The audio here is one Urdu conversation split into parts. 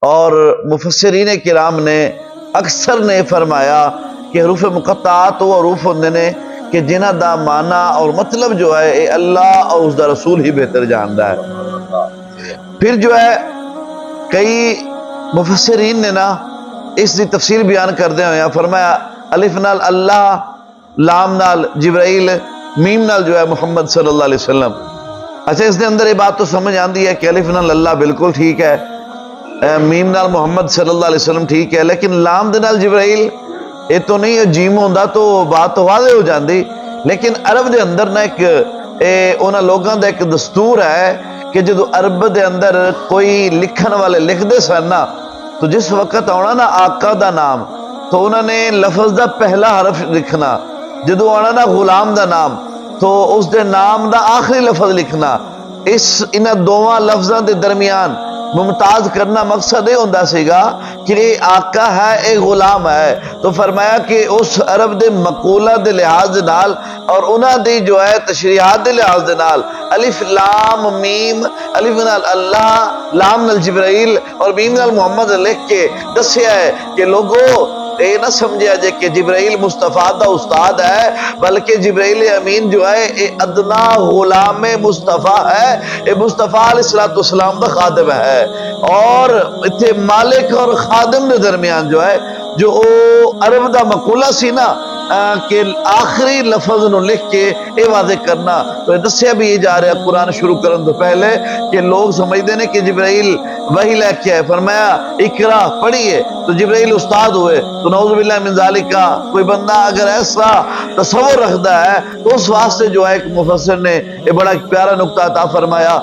اور مفسرین کرام نے اکثر نے فرمایا کہ حروف مقطعات وہ حروف ہوندے نے کہ جنہ دا معنی اور مطلب جو ہے اے اللہ اور اس دا رسول ہی بہتر جاندا ہے۔ پھر جو ہے کئی مفسرین نے نا اس دی تفصیل بیان کردے ہوئے فرمایا الف نال اللہ، لام نال جبرائیل، میم نال جو ہے محمد صلی اللہ علیہ وسلم۔ اچھا اس دے اندر یہ بات تو سمجھ آندی ہے کہ الف نال اللہ بالکل ٹھیک ہے، میم نال محمد صلی اللہ علیہ وسلم ٹھیک ہے، لیکن لام دے نال جبرائیل یہ تو نہیں ہے، جیم ہوندا تو بات تو واضح ہو جاندی۔ لیکن عرب دے اندر نا ایک انہاں لوگاں دا ایک دستور ہے کہ جدو عرب دے اندر کوئی لکھن والے لکھ دے سن نا تو جس وقت آنا نا آقا دا نام تو انہوں نے لفظ دا پہلا حرف لکھنا، جدو آنا نا غلام دا نام تو اس دے نام دا آخری لفظ لکھنا۔ اس انہاں دوواں لفظاں دے درمیان ممتاز کرنا مقصد یہ ہوندہ سیگا کہ اے آقا ہے اے غلام ہے، تو فرمایا کہ اس عرب دے مقولہ دے لحاظ دے نال اور انہاں دی جو ہے تشریحات دے لحاظ دے نال الف لام میم، الف نال اللہ، لام نال جبرائیل اور میم نال محمد لکھ کے دسیا ہے کہ لوگو اے نہ سمجھا جائے کہ جبرائیل مصطفیٰ دا استاد ہے، بلکہ جبرائیل امین جو ہے اے ادنا غلام مصطفیٰ ہے، اے مصطفیٰ علیہ السلام دا خادم ہے۔ اور اتھے مالک اور خادم دے درمیان جو ہے جو عرب دا مقولہ سی نا کہ آخری لفظ نو لکھ کے اے واضح کرنا، تو دسیا بھی یہ جا رہا ہے قرآن شروع کرن تو پہلے کہ لوگ سمجھتے ہیں کہ جبرائیل وہی لے کے ہے، فرمایا اقرا پڑھیے تو جبرائیل استاد ہوئے، تو نعوذ باللہ من ذالک کا کوئی بندہ اگر ایسا تصور رکھتا ہے تو اس واسطے جو ہے ایک مفسر نے یہ بڑا پیارا نقطہ عطا فرمایا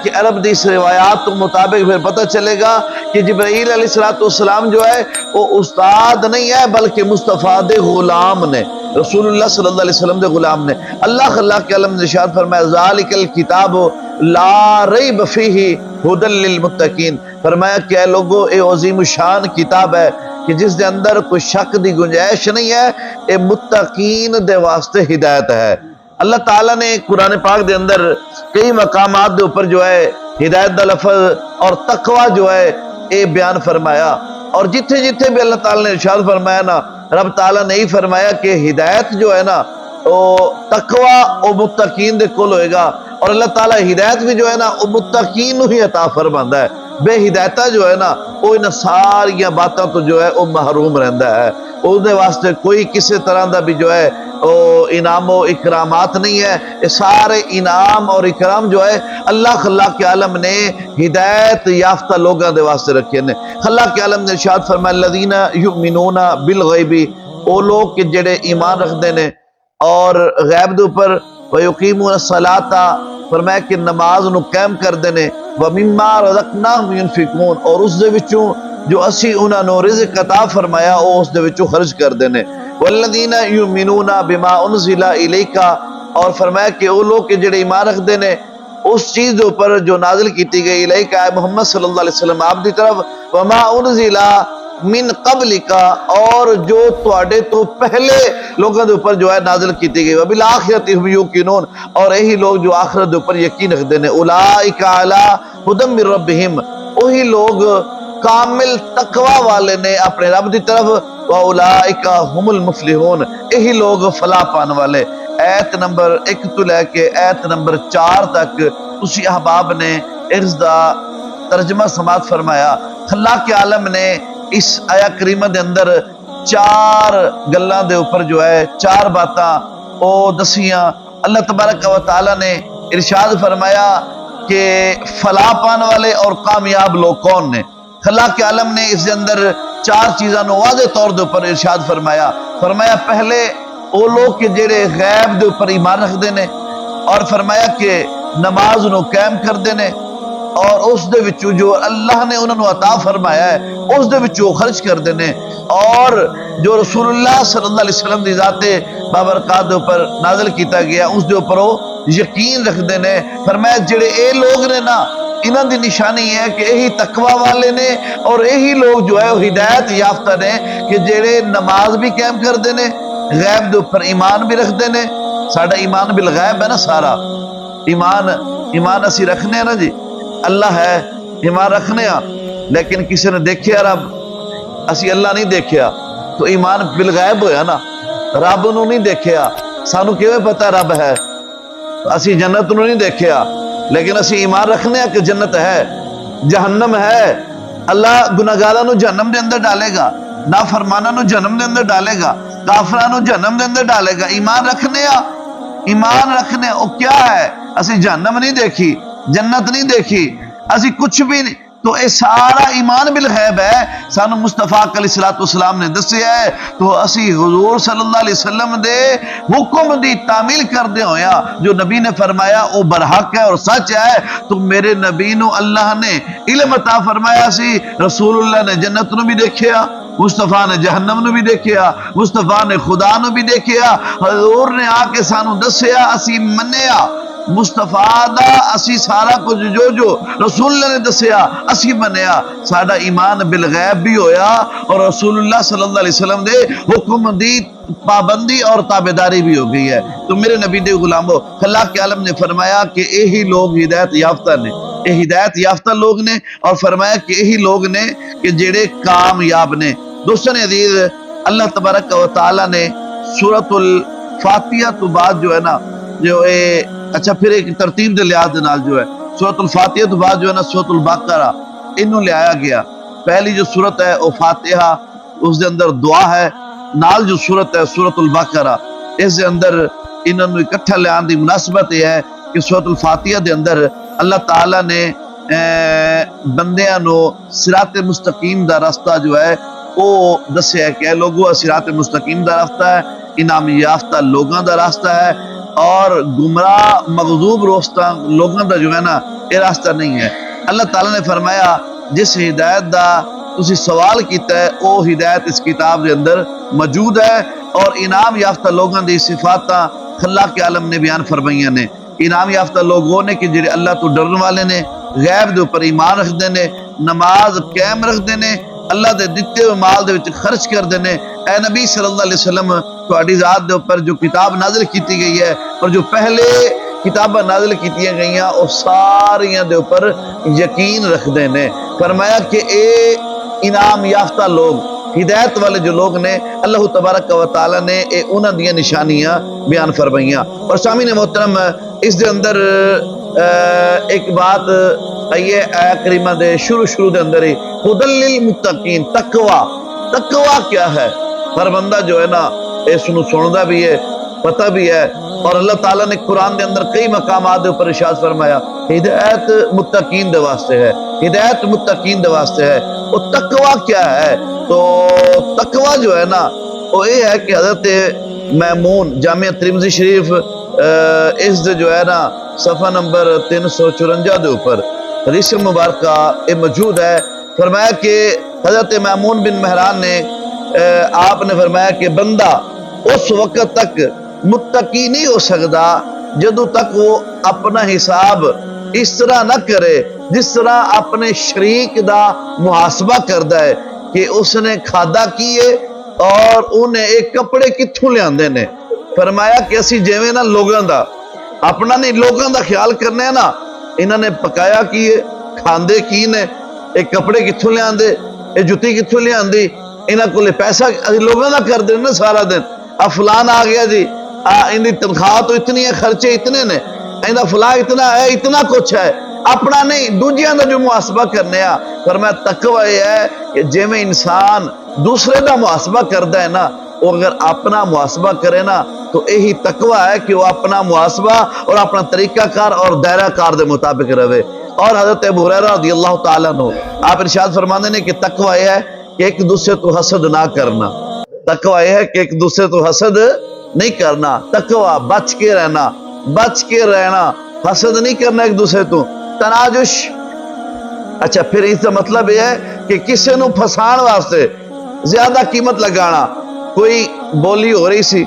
کہ عرب دی اس روایات کے مطابق پھر پتہ چلے گا کہ جبرائیل علیہ السلام جو ہے وہ استاد نہیں ہے بلکہ مصطفیٰ دے غلام نے، رسول اللہ صلی اللہ علیہ وسلم دے غلام نے۔ اللہ کے علم نے ارشاد فرمایا ذالک الکتاب لا ریب فیہ ھدی للمتقین، فرمایا کہ اے لوگو اے عظیم الشان کتاب ہے کہ جس دے اندر کوئی شک دی گنجائش نہیں ہے، اے متقین دے واسطے ہدایت ہے۔ اللہ تعالیٰ نے قرآن پاک دے اندر کئی مقامات دے اوپر جو ہے ہدایت دا لفظ اور تقوی جو ہے اے بیان فرمایا، اور جتھے جتھے بھی اللہ تعالیٰ نے ارشاد فرمایا نا رب تعالیٰ نے ہی فرمایا کہ ہدایت جو ہے نا وہ تقوی و متقین دے کول ہوئے گا، اور اللہ تعالیٰ ہدایت بھی جو ہے نا وہ متقین ہی عطا فرماندا ہے، بے ہدایتہ جو ہے نا وہ ان ساری باتاں تو جو ہے وہ محروم رہندا ہے، اس دے واسطے کوئی کسی طرح دا بھی جو ہے انعام و اکرامات نہیں ہے، یہ سارے انعام اور اکرام جو ہے اللہ کے عالم نے ہدایت یافتہ لوگاں دے واسطے رکھے نے۔ اللہ کے عالم نے ارشاد فرمایا الذین یؤمنون بالغیب، وہ لوگ کہ جڑے ایمان رکھتے نے اور غیب دے اوپر، ویقیمون الصلاۃ، فرمایا کہ نماز نو قائم کردے نے، ومما رزقناہم ینفقون، اور اس دے وچوں جو اسی انہاں نو رزق عطا فرمایا او اس دے وچوں خرچ کردے نے۔ والذین یؤمنون بما انزل الیک، اور فرمایا کہ وہ لوگ کہ جڑے ایمان رکھتے نے اس چیز دے اوپر جو نازل کیتی گئی الیک محمد صلی اللہ علیہ وسلم آپ دی طرف، وما انزل من قبل کا، اور جو تواڈے تو پہلے لوگوں دے اوپر جو ہے نازل کیتی گئی، وبالآخرۃ ہم یوقنون، اور یہی لوگ جو آخرت دے اوپر یقین رکھتے ہیں، اولئک علی ھدی من ربہم، وہی لوگ کامل تقوی والے نے اپنے رب دی طرف، واولئک هم المفلحون، یہی لوگ فلاح پان والے۔ ایت نمبر 1 تو لے کے ایت نمبر 4 تک اسی احباب نے اس دا ترجمہ سماعت فرمایا۔ اللہ کے عالم نے اس آیا کریمہ دے اندر 4 گلاں دے اوپر جو ہے 4 باتاں او دسیاں۔ اللہ تبارک و تعالی نے ارشاد فرمایا کہ فلاح پان والے اور کامیاب لوگ کون نے۔ اللہ کے عالم نے اس دے اندر 4 چیزاں نو واضح طور دے اوپر ارشاد فرمایا پہلے وہ لوگ کہ جڑے غیب دے اوپر ایمان رکھتے ہیں، اور فرمایا کہ نماز نو قائم کرتے ہیں، اور اس دے وچوں جو اللہ نے انہوں نے عطا فرمایا ہے اس دے وچوں خرچ کرتے ہیں، اور جو رسول اللہ صلی اللہ علیہ وسلم دی ذات بابرکات دے اوپر نازل کیتا گیا اس دے اوپر وہ یقین رکھتے ہیں۔ فرمایا جڑے اے لوگ نے نا انہاں دی نشانی ہے کہ یہی تقوی والے نے، اور یہی لوگ جو ہے ہدایت یافتہ نے کہ جڑے نماز بھی قائم کرتے ہیں، غیب دے اوپر ایمان بھی رکھتے ہیں۔ ساڈا ایمان بالغیب ہے نا، سارا ایمان اسی رکھنے ہیں نا جی، اللہ ہے ایمان رکھنے ہاں، لیکن کسی نے دیکھیا رب؟ اسی اللہ نہیں دیکھیا تو ایمان بالغیب ہویا نا. رب نو نہیں دیکھیا سانو کیویں پتہ رب ہے؟ اسی جنت نو نہیں دیکھیا لیکن اسی ایمان رکھنے ہیں کہ جنت ہے، جہنم ہے. اللہ گناہگاراں نو جہنم دے اندر ڈالے گا، نافرماناں نو جہنم دے اندر ڈالے گا، کافراں نو جہنم دے اندر ڈالے گا. ایمان رکھنے ہیں، ایمان رکھنے او کیا ہے؟ اسی جہنم نہیں دیکھی، جنت نہیں دیکھی، اسی کچھ بھی نہیں. تو اے سارا ایمان بالغیب ہے، سانو مصطفیٰ علیہ السلام نے دسیا ہے. تو اسی حضور صلی اللہ علیہ وسلم دے حکم دی تعمیل کردے ہویا جو نبی نے فرمایا او برحق ہے اور سچ ہے. تو میرے نبی نو اللہ نے علم عطا فرمایا سی، رسول اللہ نے جنت نو بھی دیکھیا، مصطفیٰ نے جہنم نو بھی دیکھیا، مصطفیٰ نے خدا نو بھی دیکھیا. حضور نے آ کے سانو دسیا، اسی منیا مصطفیٰ دا، اسی سارا کچھ جو رسول اللہ نے دسیا اسی منیا. ساڈا ایمان بالغیب بھی ہویا اور رسول اللہ صلی اللہ علیہ وسلم دے حکم دی پابندی اور تابعداری بھی ہو گئی ہے. تو میرے نبی دے غلامو، اللہ کے عالم نے فرمایا کہ یہی لوگ ہدایت یافتہ نے، یہ ہدایت یافتہ لوگ نے، اور فرمایا کہ یہی لوگ نے کہ جڑے کامیاب نے. دوستان عزیز، اللہ تبارک و تعالی نے سورۃ الفاتحہ تو بعد جو ہے نا جو اچھا پھر ایک ترتیب دے لحاظ دے نال جو ہے سورۃ الفاتحہ تو بعد جو ہے نا سورۃ البقرہ انہوں لے آیا گیا. پہلی جو سورت ہے وہ فاتحہ، اس دے اندر دعا ہے، نال جو سورت ہے سورۃ البقرہ، اس دے اندر انہوں نے اکٹھا لے آن دی مناسبت یہ ہے کہ سورۃ الفاتحہ دے اندر اللہ تعالیٰ نے بندیاں نو صراط مستقیم دا راستہ جو ہے وہ دسیا ہے کہ اے لوگو صراط مستقیم دا راستہ ہے، انعام یافتہ لوگاں دا راستہ ہے، اور گمراہ مغضوب روستہ لوگاں دا جو ہے نا یہ راستہ نہیں ہے. اللہ تعالیٰ نے فرمایا جس ہدایت دا تسی سوال کیتا ہے وہ ہدایت اس کتاب دے اندر موجود ہے، اور انعام یافتہ لوگاں دی صفاتاں اللہ کے عالم نے بیان فرمائیاں نے. انعام یافتہ لوگ وہ نے کہ جڑے اللہ تو ڈرن والے نے، غیب دے اوپر ایمان رکھ دے نے، نماز قائم رکھ دے نے، اللہ دے دتے ہوئے مال دے وچ خرچ کر دے نے. اے نبی صلی اللہ علیہ وسلم تہاڈی ذات دے اوپر جو کتاب نازل کیتی گئی ہے اور جو پہلے کتاباں نازل کیتیاں گئیاں وہ ساریاں دے اوپر یقین رکھ دے نے. فرمایا کہ اے انعام یافتہ لوگ، ہدایت والے جو لوگ نے، اللہ تبارک و تعالی نے اے انہاں دیاں نشانیاں بیان فرمائیاں. اور سامعین محترم، اس دے اندر ایک بات آئیے آیت کریمہ دے شروع دے اندر ہی ہدی للمتقین، تقوی کیا ہے؟ ہر بندہ جو ہے نا اس نو سندا بھی ہے، پتہ بھی ہے. اور اللہ تعالیٰ نے قرآن دے اندر کئی مقامات دے اوپر ارشاد فرمایا ہدایت متقین دے واسطے ہے، ہدایت متقین دے واسطے ہے. وہ تقوی کیا ہے؟ تو تقوی جو ہے نا وہ یہ ہے کہ حضرت میمون جامعہ ترمذی شریف اس دے جو ہے نا صفحہ نمبر 354 دے اوپر حدیث مبارکہ یہ موجود ہے. فرمایا کہ حضرت میمون بن مہران نے آپ نے فرمایا کہ بندہ اس وقت تک متقی نہیں ہو سکتا جدو تک وہ اپنا حساب اس طرح نہ کرے جس طرح اپنے شریک دا محاسبہ کردا ہے کہ اس نے کھادا کیے اور انہیں ایک کپڑے کتھوں لے آندے نے. فرمایا کہ اسی جیویں نا لوگاں دا اپنا نہیں لوگاں دا خیال کرنے نا، انہوں نے پکایا کیے، کھاندے کی نے، ایک کپڑے کتھوں لے آندے، ایک جتی کتھوں لے آندی، انہاں کو لے پیسہ لوگاں دا کر دے نا سارا دن. فلان آ گیا جی، ان دی تنخواہ تو اتنی ہے، خرچے اتنے نے، ان فلاں اتنا ہے، اتنا کچھ ہے، اپنا نہیں دوجیاں دا جو محاسبہ کرنے آ. فرمایا تقوی یہ ہے کہ جے میں انسان دوسرے دا محاسبہ کردا ہے نا، وہ اگر اپنا محاسبہ کرے نا تو یہی تقوی ہے کہ وہ اپنا محاسبہ اور اپنا طریقہ کار اور دائرہ کار دے مطابق رہے. اور حضرت ابو ہریرہ رضی اللہ تعالیٰ عنہ آپ ارشاد فرمانے نے کہ تقوی یہ ہے کہ ایک دوسرے تو حسد نہ کرنا. تقوی یہ ہے کہ ایک دوسرے تو حسد نہیں کرنا. تقوی بچ کے رہنا، حسد نہیں کرنا ایک دوسرے تو. تناجش، اچھا پھر اس کا مطلب یہ ہے کہ کسی نو پھسان واسطے زیادہ قیمت لگانا. کوئی بولی ہو رہی سی،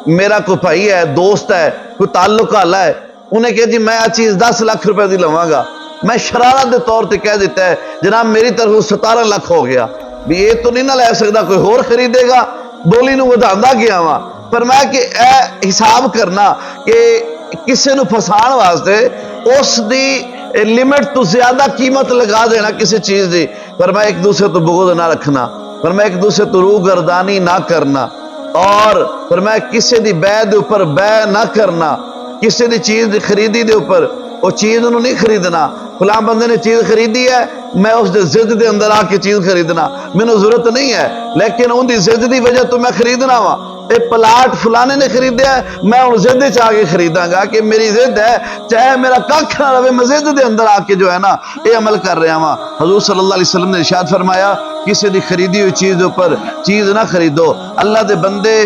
میرا کوئی بھائی ہے، دوست ہے، کوئی تعلق والا ہے، انہیں کہا جی میں آ چیز 10 لاکھ روپے دی لواں گا. میں شرارت دے طور تے کہہ دیتا ہے جناب میری طرف 17 لاکھ ہو گیا، بھی یہ تو نہیں نہ لے سکتا، کوئی اور خریدے گا، بولی نو ودھاندا گیا وا. فرمایا کہ اے حساب کرنا کہ کسے نو پھسان واسطے اس دی لمٹ تو زیادہ قیمت لگا دینا کسی چیز دی. فرمایا ایک دوسرے تو بغض نہ رکھنا، فرمایا ایک دوسرے تو روح گردانی نہ کرنا، اور فرمایا کسی دی بے دے اوپر بے نہ کرنا، کسی دی چیز دی خریدی دے اوپر وہ چیز انہوں نہیں خریدنا. فلاں بندے نے چیز خریدی ہے، میں اس دے ضد دے اندر آ کے چیز خریدنا مینوں ضرورت نہیں ہے، لیکن ان دی ضد دی وجہ تو میں خریدنا وا. اے پلاٹ فلانے نے خریدیا ہے، میں ان ضد چ آ کے خریداں گا کہ میری ضد ہے، چاہے میرا ککھ نہ رہے، میں ضد دے اندر آ کے جو ہے نا یہ عمل کر رہا ہاں. حضور صلی اللہ علیہ وسلم نے ارشاد فرمایا کسی دی خریدی ہوئی چیز اوپر چیز نہ خریدو. اللہ دے بندے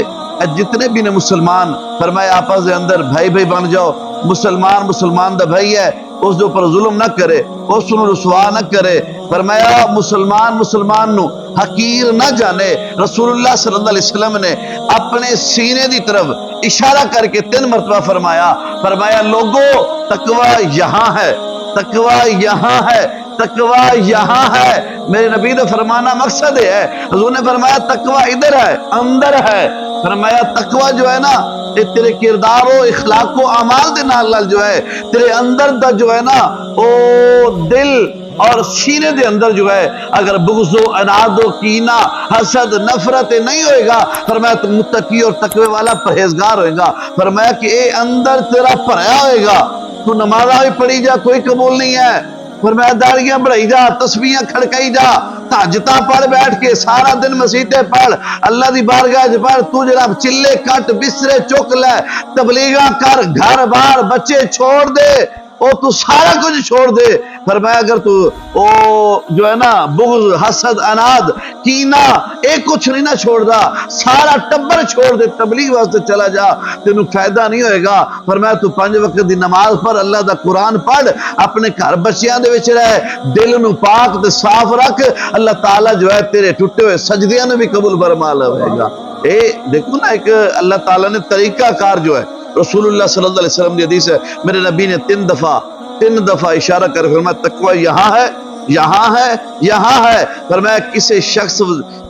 جتنے بھی نے مسلمان، فرمایا آپس دے اندر بھائی بھائی بن جاؤ. مسلمان دا بھائی ہے، اس دے اوپر ظلم نہ کرے، اس نو رسوا نہ کرے. فرمایا مسلمان نو حقیر نہ جانے. رسول اللہ صلی اللہ علیہ وسلم نے اپنے سینے دی طرف اشارہ کر کے 3 مرتبہ فرمایا لوگو تقوی یہاں ہے، تقوی یہاں ہے، تقوی یہاں ہے. میرے نبی دا فرمانا مقصد ہے. حضور نے فرمایا تقوی ادھر ہے، اندر ہے. فرمایا تقوی جو ہے نا یہ تیرے کردار و اخلاق و اعمال دے نال جو ہے تیرے اندر دا جو ہے نا او دل اور سینے دے اندر جو ہے اگر بغض و عناد و کینہ حسد نفرت نہیں ہوئے گا، فرمایا تو متقی اور تقوی والا پرہیزگار ہوئے گا. فرمایا کہ اے اندر تیرا بھریا ہوئے گا، تو نمازاں بھی پڑھی جا کوئی قبول نہیں ہے. فرمایا داڑیاں بڑھائی جا، تسبیحاں کھڑکائی جا، تہجداں پڑھ بیٹھ کے سارا دن مسیتیں پڑھ، اللہ دی بارگاہ وچ پڑھ. تو جناب چلے کٹ بسترے چک لے، تبلیغاں کر، گھر بار بچے چھوڑ دے، او تو سارا کچھ چھوڑ دے. فرمایا اگر تو او جو ہے نا بغض حسد عناد کینہ ایک کچھ نہیں نہ چھوڑ دا، سارا ٹبر چھوڑ دے، تبلیغ واسطے چلا جا، تینوں فائدہ نہیں ہوئے گا. فرمایا تو 5 وقت دی نماز پڑھ، اللہ دا قرآن پڑھ، اپنے گھر بچیاں دے وچ رہ، دل نو پاک تے صاف رکھ، اللہ تعالیٰ جو ہے تیرے ٹوٹے ہوئے سجدیاں نے بھی قبول فرما لے گا. اے دیکھو نا ایک اللہ تعالیٰ نے طریقہ کار جو ہے، رسول اللہ صلی اللہ علیہ وسلم کی حدیث ہے، میرے نبی نے 3 دفعہ اشارہ کر فرمایا تقوی یہاں ہے، یہاں ہے، یہاں ہے. فرمایا کسی شخص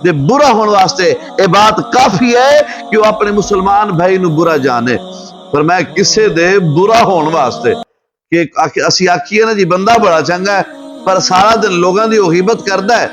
دے برا ہونے واسطے یہ بات کافی ہے کہ وہ اپنے مسلمان بھائی نو برا جانے. فرمایا کسی دے برا ہونے واسطے کہ اسی آکھیے نا جی بندہ بڑا چنگا ہے پر سارا دن لوگاں دی غیبت کردا ہے،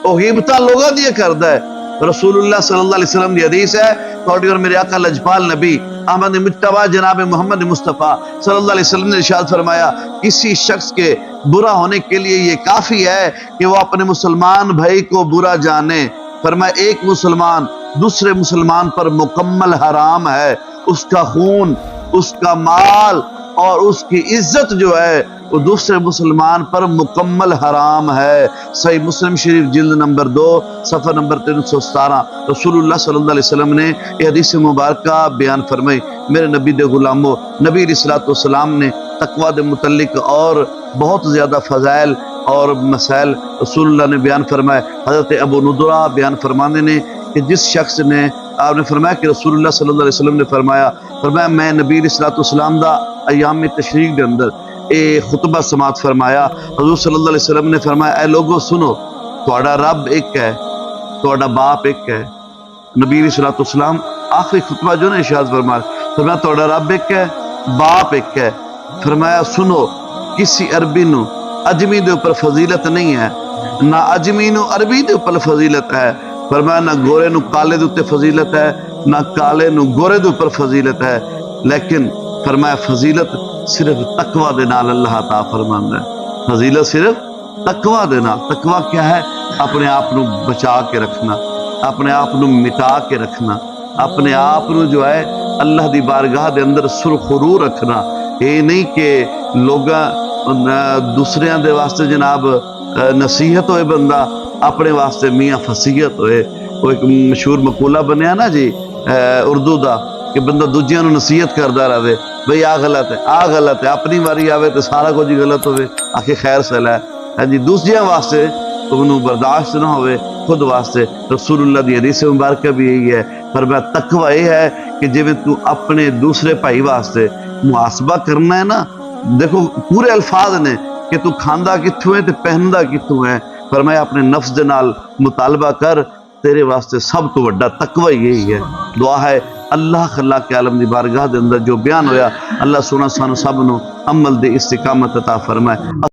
وہ غیبتاں لوگاں دی کردا ہے. رسول اللہ صلی اللہ علیہ وسلم کی حدیث ہے، تھوڑی اور میرے آقا لجپال نبی احمد مجتبیٰ جناب محمد مصطفیٰ صلی اللہ علیہ وسلم نے ارشاد فرمایا کسی شخص کے برا ہونے کے لیے یہ کافی ہے کہ وہ اپنے مسلمان بھائی کو برا جانے. فرمایا ایک مسلمان دوسرے مسلمان پر مکمل حرام ہے، اس کا خون، اس کا مال اور اس کی عزت جو ہے وہ دوسرے مسلمان پر مکمل حرام ہے. صحیح مسلم شریف جلد نمبر 2 صفحہ نمبر 317. رسول اللہ صلی اللہ علیہ وسلم نے یہ حدیث مبارکہ بیان فرمائی. میرے نبی دے غلاموں، نبی علیہ الصلوۃ والسلام نے تقوی دے متعلق اور بہت زیادہ فضائل اور مسائل رسول اللہ نے بیان فرمائے. حضرت ابو نضرہ بیان فرمانے نے کہ جس شخص نے آپ نے فرمایا کہ رسول اللہ صلی اللہ علیہ وسلم نے فرمایا میں نبی علیہ الصلوۃ والسلام دا ایام تشریق دے اندر اے خطبہ سماعت فرمایا. حضور صلی اللہ علیہ وسلم نے فرمایا اے لوگو سنو، تہاڈا رب ایک ہے، تہاڈا باپ ایک ہے. نبی علیہ الصلوۃ والسلام آخری خطبہ جو نے ارشاد فرمایا تہاڈا رب ایک ہے، باپ ایک ہے. فرمایا سنو، کسی عربی نو اجمی دے اوپر فضیلت نہیں ہے، نہ اجمی نو عربی دے اوپر فضیلت ہے. فرمایا نہ گورے نو کالے دے اوپر فضیلت ہے، نہ کالے نو گورے دے اوپر فضیلت ہے، لیکن فرمایا فضیلت صرف تقوی دے نال اللہ عطا فرماندا ہے. فضیلت صرف تقوی دے نال. تقوی کیا ہے؟ اپنے آپ نو بچا کے رکھنا، اپنے آپ نو مٹا کے رکھنا، اپنے آپ نو جو ہے اللہ دی بارگاہ دے اندر سرخرو رکھنا. یہ نہیں کہ لوگاں دوسریاں دے واسطے جناب نصیحت ہوئے بندہ، اپنے واسطے میاں فصیحت ہوئے. وہ ایک مشہور مقولہ بنیا نا جی اردو دا کہ بندہ دوجیاں نو نصیحت کردا رہے، بھئی آ غلط ہے، آ غلط ہے، اپنی واری آوے تو سارا کچھ غلط ہوئے، آخر خیر سلا ہے. ہاں جی دوسریاں واسطے تو انہوں برداشت نہ ہوئے، خود واسطے. رسول اللہ دی حدیث مبارکہ بھی یہی ہے. فرمایا تقوی یہ ہے کہ جب تو اپنے دوسرے بھائی واسطے محاسبہ کرنا ہے نا، دیکھو پورے الفاظ نے کہ تو کھاندا کتھوں ہے تے پہندا کتھوں ہے. فرمایا اپنے نفس دے نال مطالبہ کر، تیرے واسطے سب تو بڑا تقوی یہی ہے. دعا ہے اللہ خلاق عالم دی بارگاہ دے اندر جو بیان ہویا اللہ سونا سانو سب نو عمل دے استقامت عطا فرمائے۔